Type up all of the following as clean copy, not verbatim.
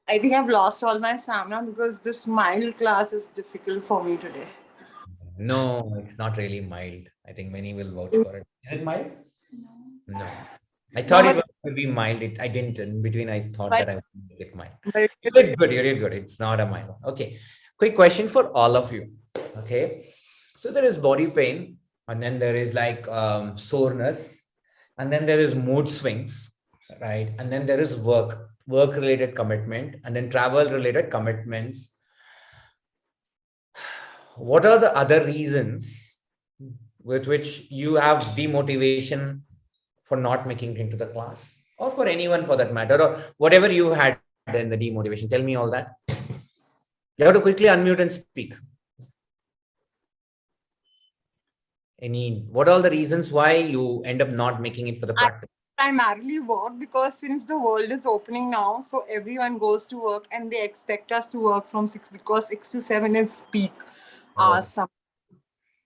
I think I've lost all my stamina because this mild class is difficult for me today. No, it's not really mild. I think many will vouch for it. Is it mild? No. I No, thought it but, was going to be mild. I didn't. In between, I thought but, that I would make it mild. but You did good. You did good. It's not a mild. Okay. Quick question for all of you. Okay. So there is body pain, and then there is like soreness, and then there is mood swings, right? And then there is work related commitment, and then travel related commitments. What are the other reasons with which you have demotivation for not making it into the class, or for anyone for that matter, or whatever you had in the demotivation? Tell me all that. You have to quickly unmute and speak. What are the reasons why you end up not making it for the I practice? primarily work because since the world is opening now, so everyone goes to work and they expect us to work from 6 because 6 to 7 is peak Oh, hours. okay.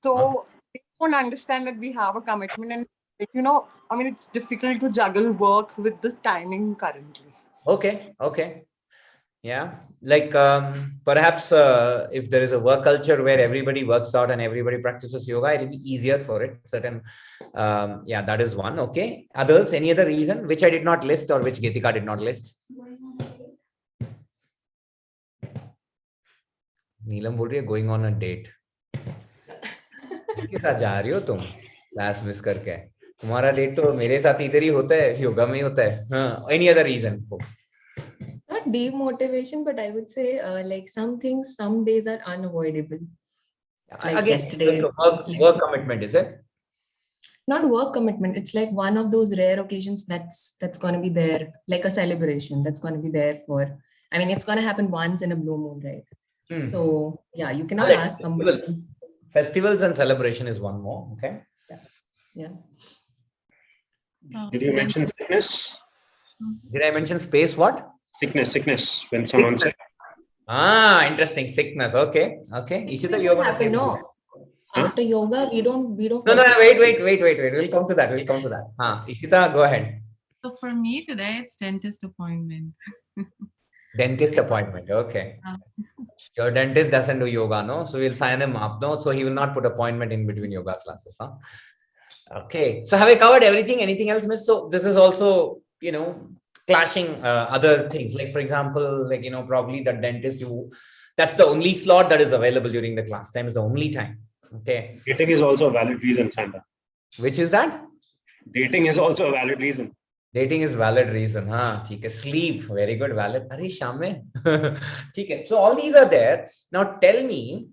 So they don't understand that we have a commitment and I mean it's difficult to juggle work with the timing currently. Okay. Yeah, like perhaps if there is a work culture where everybody works out and everybody practices yoga, it'll be easier for it. Certain, yeah, that is one. Okay. Others, any other reason which I did not list or which Geetika did not list? नीलम बोल रही है going on a date. किसके साथ जा रही हो तुम class miss करके? तुम्हारा डेट तो मेरे साथ इधर ही होता है, योगा में ही होता है. हाँ, any other reason folks? Not demotivation, but I would say like some things, some days are unavoidable. Like Again, yesterday, work commitment, is it? Not work commitment. It's like one of those rare occasions that's going to be there, like a celebration that's going to be there for. I mean, it's going to happen once in a blue moon, right? So yeah, you cannot ask somebody. Festivals and celebration is one more. Okay. Yeah. Did you mention sickness? Did I mention space? What? Sickness. When someone said. Interesting. Sickness. Okay. Ishita, you want to no. After yoga, we don't. No. Wait. We'll come to that. Ishita, go ahead. So for me today, it's dentist appointment. Dentist appointment. Okay. Your dentist doesn't do yoga, no? So we'll sign him up, no? So he will not put appointment in between yoga classes, huh? Okay. So have I covered everything? Anything else, miss? So this is also, clashing other things. Like, for example, like, probably the dentist, that's the only slot that is available during the class time, is the only time. Okay. Dating is also a valid reason, Santa. Which is that? Dating is also a valid reason. Dating is valid reason. Okay. Sleep. Very good. Valid. Arey, Shame. Okay. So all these are there. Now tell me,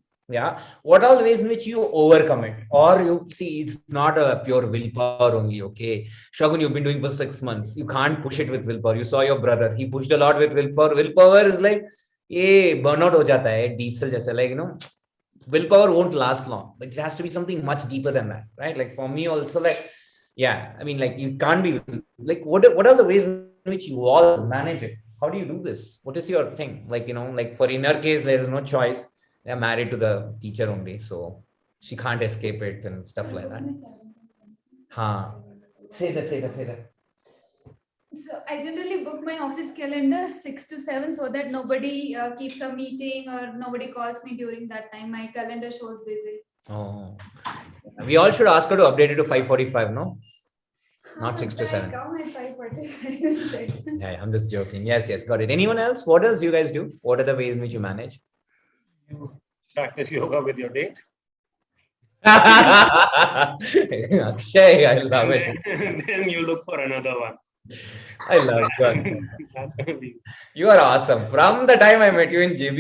what are the ways in which you overcome it? Or you see, it's not a pure willpower only. Okay. Shagun, you've been doing for 6 months. You can't push it with willpower. You saw your brother. He pushed a lot with willpower. Willpower is like, burnout ho jata hai. Diesel jaisa, like, willpower won't last long. But it has to be something much deeper than that, right? Like for me also, like, I mean, like you can't be like, what are the ways in which you all manage it? How do you do this? What is your thing? Like, like for in her case, there is no choice. They're married to the teacher only, so she can't escape it and stuff like that. Say that. So I generally book my office calendar 6 to 7 so that nobody keeps a meeting or nobody calls me during that time. My calendar shows busy. Oh, we all should ask her to update it to 5:45, no? Not 6 to 7. I come at 5:45. Yeah, I'm just joking. Yes, got it. Anyone else? What else do you guys do? What are the ways in which you manage? You practice yoga with your date. Akshay, I love it. Then you look for another one. I love it. That's gonna be. You are awesome. From the time I met you in JB,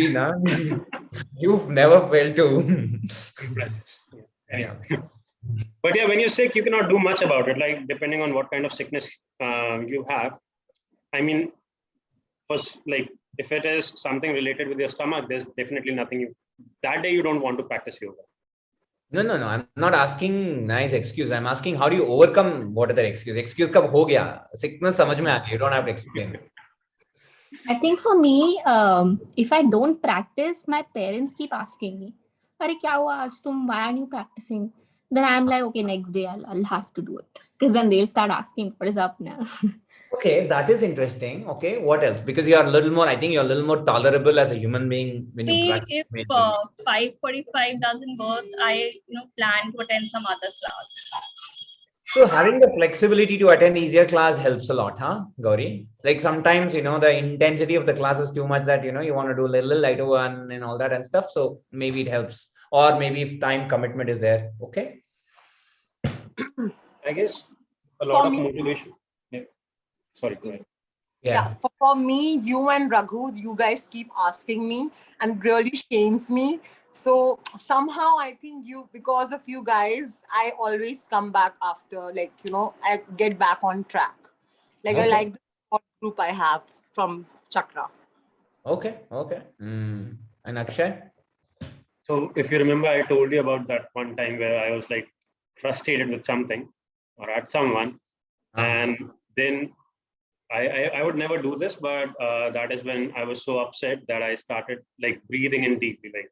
you've never failed to. Yeah. But yeah, when you're sick, you cannot do much about it. Like depending on what kind of sickness you have. I mean, first, like if it is something related with your stomach, there's definitely nothing that day you don't want to practice yoga. No. I'm not asking nice excuse. I'm asking how do you overcome what other excuse? Excuse kab ho gaya? Sickness samajh mein aa gaya. You don't have to explain it. I think for me, if I don't practice, my parents keep asking me, "Arey kya hua aaj tum? Why aren't you practicing?" then I'm like, okay, next day I'll have to do it. Because then they'll start asking, what is up now? Okay, that is interesting. Okay, what else? Because you are a little more, I think you're a little more tolerable as a human being when you Me, practice. if 5:45 doesn't work, I plan to attend some other class. So having the flexibility to attend easier class helps a lot, huh, Gauri? Like sometimes, the intensity of the class is too much that, you want to do a little lighter one and all that and stuff. So maybe it helps. Or maybe if time commitment is there. Okay. I guess a lot For of me- motivation. Yeah. Sorry, go ahead. Yeah, for me, you and Raghu, you guys keep asking me and really shames me. So somehow I think because of you guys, I always come back after, I get back on track. I Okay. like the support group I have from Chakra. Okay. Okay. And Akshay? So if you remember, I told you about that one time where I was like frustrated with something or at someone, and then I would never do this, but that is when I was so upset that I started like breathing in deeply. Like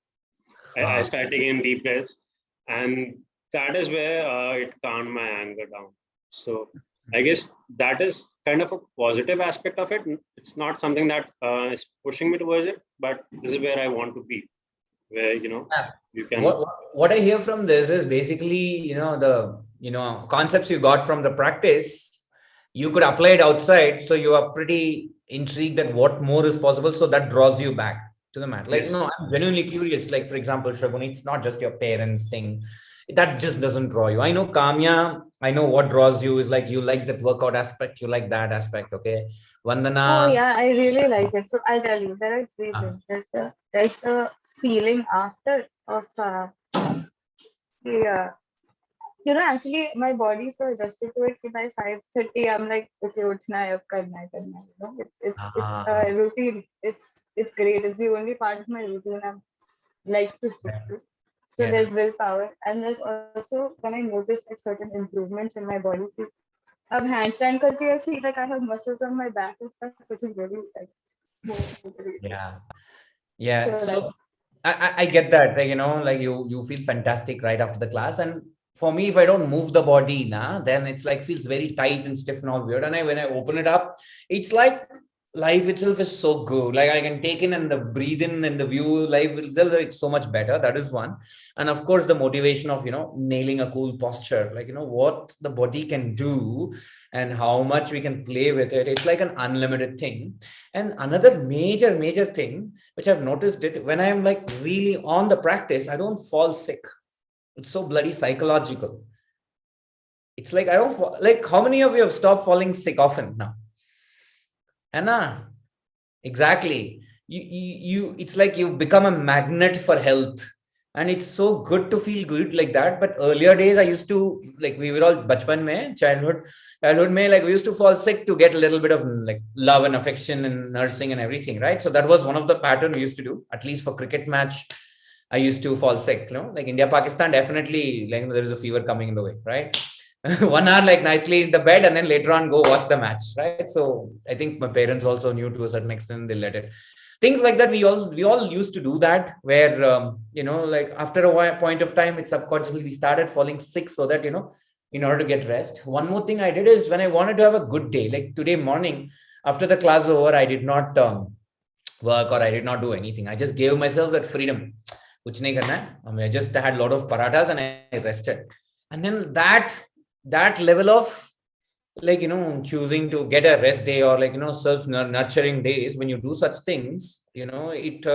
I started taking in deep breaths, and that is where it calmed my anger down. So I guess that is kind of a positive aspect of it. It's not something that is pushing me towards it, but this is where I want to be, where you can. What I hear from this is basically, the concepts you got from the practice, you could apply it outside. So you are pretty intrigued at what more is possible. So that draws you back to the mat. Like, Yes. no, I'm genuinely curious. Like, for example, Shaguni, it's not just your parents thing. That just doesn't draw you. I know Kamya, I know what draws you is like, you like that workout aspect. You like that aspect. Okay. Vandana. Oh yeah, I really like it. So I'll tell you, there are three things. There's the feeling after of yeah. Actually my body is so adjusted to it. By 5:30, I'm like, okay, utna hai, ab karna hai, karna hai. It's a routine. It's great. It's the only part of my routine I like to stick to. So Yeah. there's willpower, and there's also when I notice like certain improvements in my body. Ab handstand karke I feel like I have muscles on my back and stuff, which is really like motivating. Yeah. Yeah. So So that's I get that, like you feel fantastic right after the class. And for me, if I don't move the body, then it's like feels very tight and stiff and all weird. And when I open it up, it's like life itself is so good. Like I can take in and the breathe in and the view life itself, it's so much better. That is one. And of course, the motivation of nailing a cool posture, like what the body can do and how much we can play with it. It's like an unlimited thing. And another major thing which I've noticed it when I'm like really on the practice, I don't fall sick. It's so bloody psychological. It's like I don't fall, like how many of you have stopped falling sick often now? Anna, exactly. You it's like you've become a magnet for health. And it's so good to feel good like that. But earlier days, I used to, like, we were all bachpan mein, childhood mein, like we used to fall sick to get a little bit of like love and affection and nursing and everything, right? So that was one of the pattern we used to do. At least for cricket match, I used to fall sick, like India, Pakistan, definitely, like there is a fever coming in the way, right? 1 hour, like nicely in the bed, and then later on go watch the match, right? So I think my parents also knew to a certain extent, they let it. Things like that, we all used to do that, where like after a point of time, it's subconsciously we started falling sick, so that in order to get rest. One more thing I did is when I wanted to have a good day, like today morning after the class over, I did not work or I did not do anything. I just gave myself that freedom. Kuch nahi karna hai. I mean, I just had a lot of parathas and I rested. And then that level of like choosing to get a rest day or like self nurturing days, when you do such things, it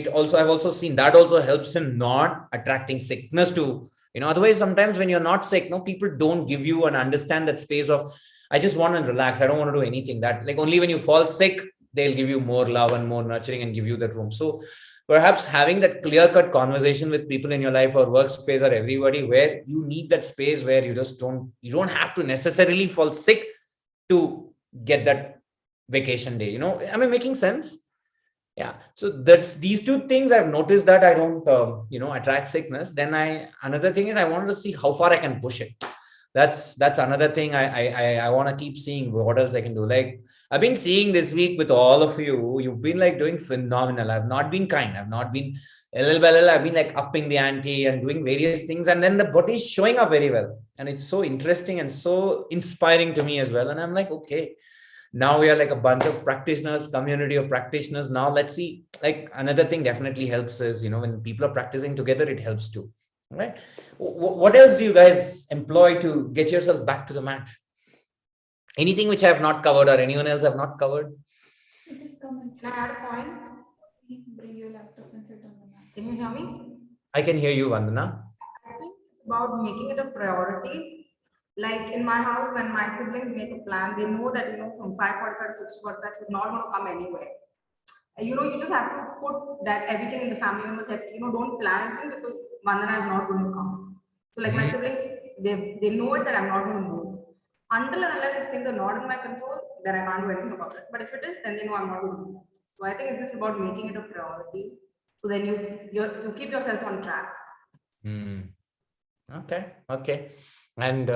also, I've also seen that also helps in not attracting sickness to otherwise sometimes when you're not sick, people don't give you and understand that space of I just want to relax, I don't want to do anything. That like only when you fall sick, they'll give you more love and more nurturing and give you that room. So perhaps having that clear-cut conversation with people in your life or workspace or everybody, where you need that space where you don't have to necessarily fall sick to get that vacation day. Am I making sense? Yeah. So that's these two things I've noticed that I don't attract sickness. Then another thing is I wanted to see how far I can push it. that's another thing I want to keep seeing what else I can do. Like I've been seeing this week with all of you, you've been like doing phenomenal. I've not been kind. I've not been a little by little. I've been like upping the ante and doing various things, and then the body is showing up very well, and it's so interesting and so inspiring to me as well. And I'm like, okay, now we are like a bunch of practitioners, community of practitioners. Now let's see. Like another thing definitely helps is, when people are practicing together, it helps too, right? What else do you guys employ to get yourselves back to the mat? Anything which I have not covered or anyone else have not covered? Can I add a point? Bring your laptop and sit on the mat. Can you hear me? I can hear you, Vandana. I think it's about making it a priority. Like in my house, when my siblings make a plan, they know that from 5:45 to 6:45 she's not going to come anywhere. You just have to put that everything in the family members that don't plan anything because Vandana is not going to come. So like my siblings, they know it that I'm not going to move. Until and unless if things are not in my control, then I can't do anything about it. But if it is, then they know I'm not going to move. So I think it's just about making it a priority. So then you keep yourself on track. Okay. And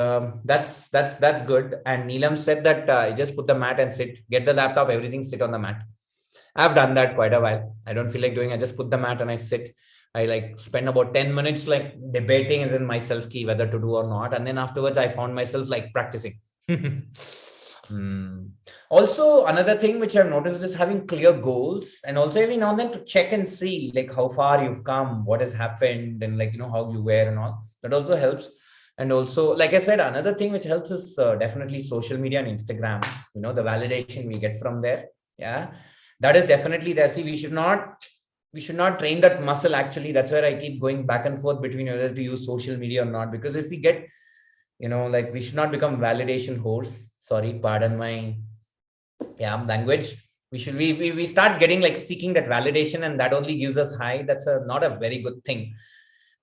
that's good. And Neelam said that you just put the mat and sit, get the laptop, everything, sit on the mat. I've done that quite a while. I don't feel like doing. I just put the mat and I sit. I like spend about 10 minutes like debating and then myself key whether to do or not. And then afterwards, I found myself like practicing. Also, another thing which I've noticed is having clear goals, and also every now and then to check and see like how far you've come, what has happened, and like how you were and all. That also helps. And also, like I said, another thing which helps is definitely social media and Instagram. The validation we get from there. Yeah, that is definitely there. See, we should not train that muscle. Actually, that's where I keep going back and forth between whether to use social media or not. Because if we get, like we should not become validation whores. Sorry, pardon my language. We start getting like seeking that validation, and that only gives us high. That's not a very good thing.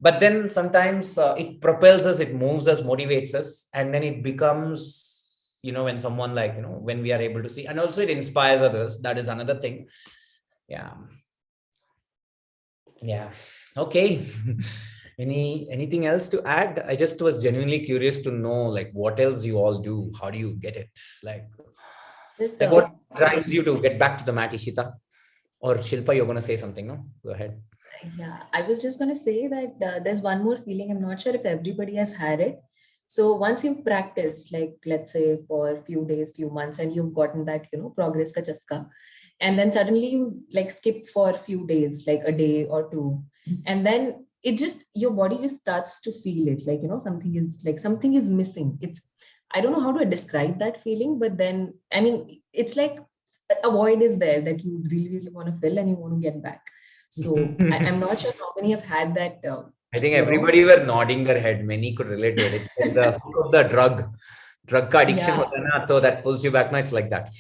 But then sometimes it propels us, it moves us, motivates us, and then it becomes, when someone like, when we are able to see, and also it inspires others. That is another thing. Yeah. Okay. Anything else to add? I just was genuinely curious to know like what else you all do. How do you get it? Like what drives you to get back to the mat, Ishita? Or Shilpa, you're going to say something, no? Go ahead. Yeah, I was just going to say that there's one more feeling. I'm not sure if everybody has had it. So once you've practiced, like let's say for a few days, few months, and you've gotten that, progress ka chaska, and then suddenly you like skip for a few days, like a day or two, and then your body just starts to feel it, like, something is missing. I don't know how to describe that feeling, but then, I mean, it's like a void is there that you really, really want to fill and you want to get back. So I'm not sure how many have had that. I think everybody were nodding their head. Many could relate to it. It's like the drug addiction, so that pulls you back. Now it's like that.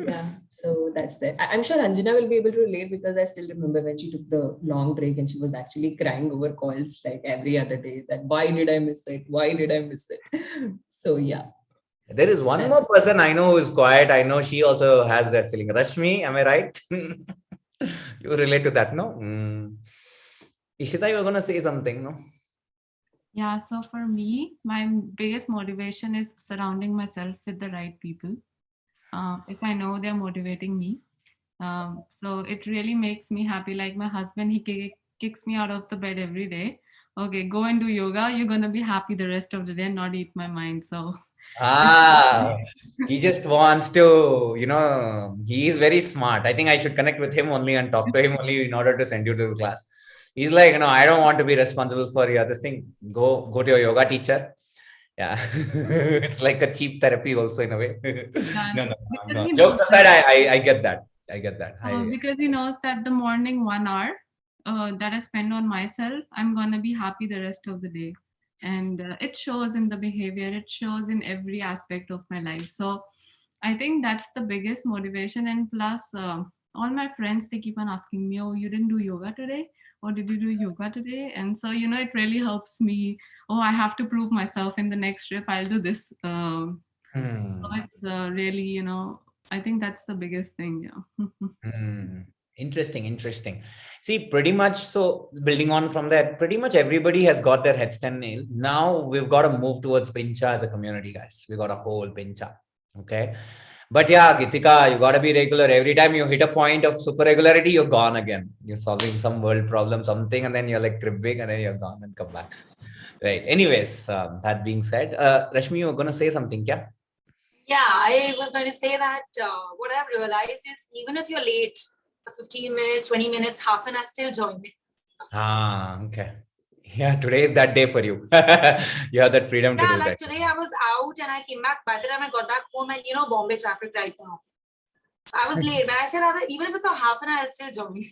Yeah, so that's that. I'm sure Anjana will be able to relate because I still remember when she took the long break and she was actually crying over calls like every other day that why did I miss it? Why did I miss it? So yeah. There is one more person I know who is quiet. I know she also has that feeling. Rashmi, am I right? You relate to that, no? Ishita, you were going to say something, no? Yeah, so for me, my biggest motivation is surrounding myself with the right people. If I know they're motivating me. So it really makes me happy. Like my husband, he kicks me out of the bed every day. Okay, go and do yoga. You're going to be happy the rest of the day and not eat my mind. So he just wants to, he is very smart. I think I should connect with him only and talk to him only in order to send you to the class. He's like, I don't want to be responsible for your this thing. Go to your yoga teacher. Yeah. It's like a cheap therapy also in a way. No. Jokes aside, I get that. Because he knows that the morning 1 hour that I spend on myself, I'm going to be happy the rest of the day. And it shows in the behavior, it shows in every aspect of my life. So I think that's the biggest motivation. And plus, all my friends, they keep on asking me, oh, you didn't do yoga today? Or did you do yoga today? And so, it really helps me. Oh, I have to prove myself in the next trip. I'll do this. So it's really, I think that's the biggest thing. Yeah. Interesting. See, pretty much, so building on from that, pretty much everybody has got their headstand nailed. Now we've got to move towards Pincha as a community, guys. We got a whole Pincha. Okay. But yeah, Gitika, you got to be regular. Every time you hit a point of super regularity, you're gone again. You're solving some world problem, something, and then you're like cribbing, and then you're gone and come back. Right. Anyways, that being said, Rashmi, you were going to say something, yeah? Yeah, I was going to say that what I've realized is even if you're late for 15 minutes, 20 minutes, half an hour, still join. Okay. Yeah, today is that day for you. You have that freedom to do Yeah, like that. today I was out and I came back. By the time I got back home, and Bombay traffic right now. So I was late, but I said even if it's for half an hour, I'll still join.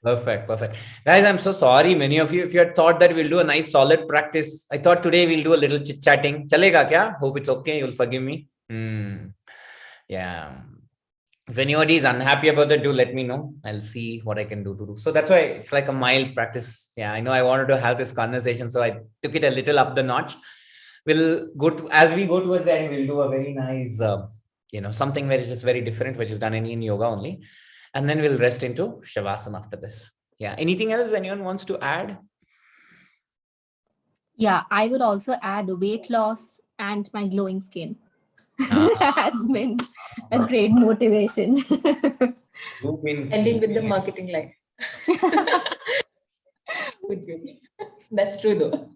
Perfect. Guys, I'm so sorry. Many of you, if you had thought that we'll do a nice solid practice, I thought today we'll do a little chit chatting. Chalega kya? Hope it's okay. You'll forgive me. Yeah. If anybody is unhappy about that, do let me know. I'll see what I can do. So that's why it's like a mild practice. Yeah, I know I wanted to have this conversation, so I took it a little up the notch. We'll go to, as we go towards the end, we'll do a very nice, something which is very different, which is done in yoga only. And then we'll rest into Shavasana after this. Yeah. Anything else anyone wants to add? Yeah, I would also add weight loss and my glowing skin. Has been a great motivation. Ending with the marketing line. That's true though.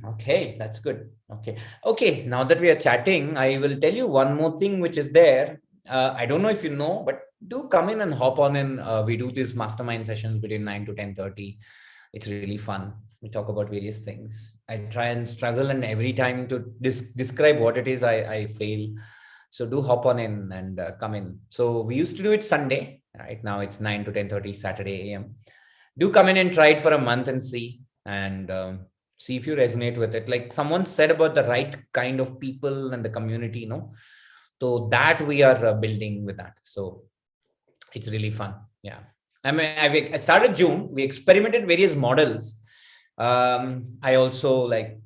Okay, that's good. Okay. Now that we are chatting, I will tell you one more thing which is there. I don't know if you know, but do come in and hop on in. We do these mastermind sessions between 9 to 10:30. It's really fun. We talk about various things. I try and struggle, and every time to describe what it is, I fail. So do hop on in and come in. So we used to do it Sunday. Right now it's 9 to 10:30 Saturday AM. Do come in and try it for a month and see. And see if you resonate with it. Like someone said about the right kind of people and the community, so that we are building with that. So it's really fun. Yeah. I mean, I started June. We experimented various models. I also I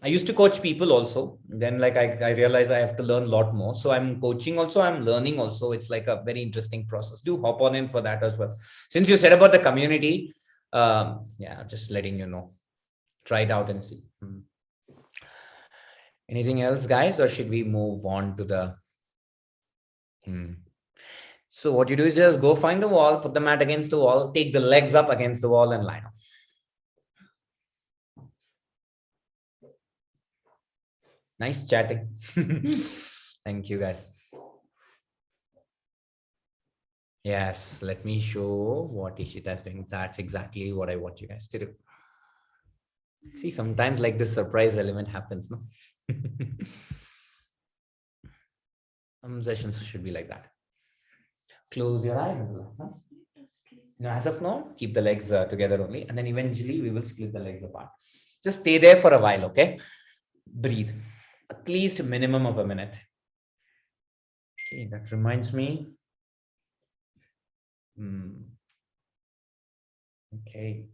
used to coach people also. Then I realized I have to learn a lot more. So I'm coaching also, I'm learning also. It's like a very interesting process. Do hop on in for that as well. Since you said about the community, just letting you know. Try it out and see. Anything else, guys, or should we move on to the So what you do is just go find a wall, put the mat against the wall, take the legs up against the wall and line up. Nice chatting. Thank you, guys. Yes, let me show what Ishita is doing. That's exactly what I want you guys to do. See, sometimes like this surprise element happens, no? Some sessions should be like that. Close your eyes and relax. Huh? Now, as of now, keep the legs together only, and then eventually we will split the legs apart. Just stay there for a while, okay? Breathe. At least a minimum of a minute. Okay, that reminds me. Okay.